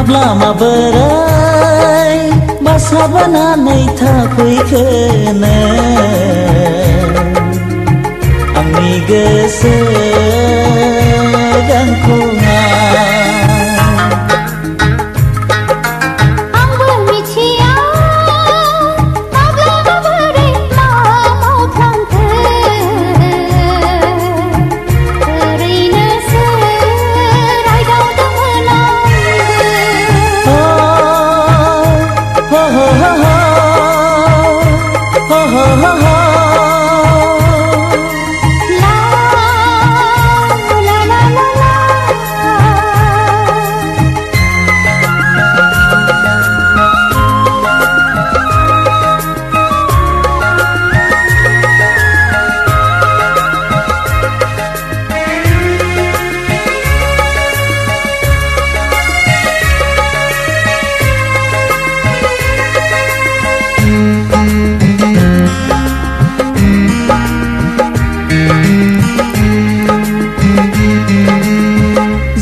माब्ला माबोरै बासाबनानै थाफैखोनो आंनि गोसो गांखंआ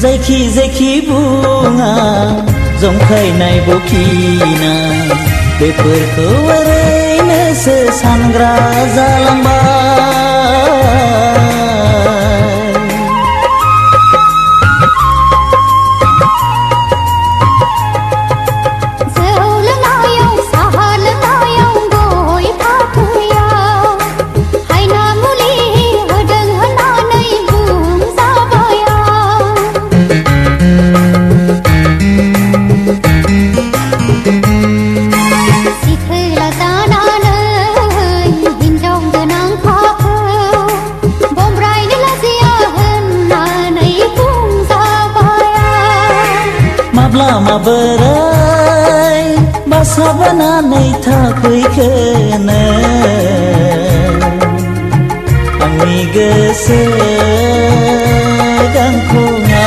जायखि जायखि बुङा जंखायनाय बखिना बेफोरखौ ओरैनोसो सानग्रा जालांबाय माब्ला माबोरै बासाबनानै थाफैखोनो आंनि गोसो गांखंआ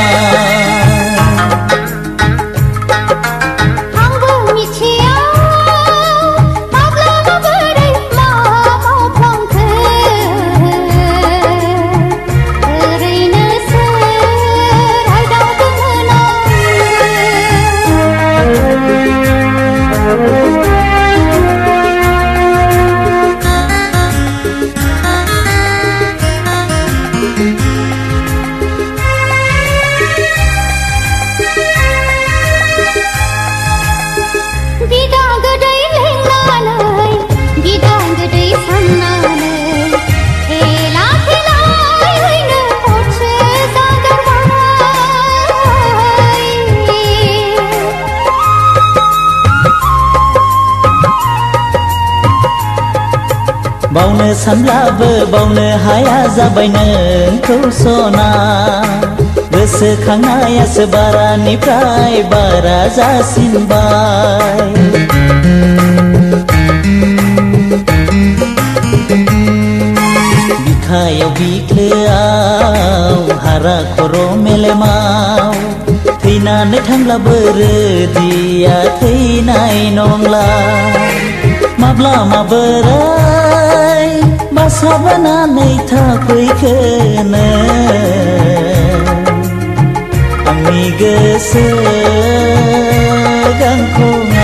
बावनो सानब्लाबो बावनो हाया जाबाय नोंखौ सना गोसोखांनायासो बारानिफ्राय बारा जासिनबाय बिखायाव बिख्लोआव हारा खर' मेलेमाव थैनानै थांब्लाबो रोदिया थैनाय नंला माब्ला माबोरै बासाबनानै थाफैखोनो आंनि गोसो गांखंआ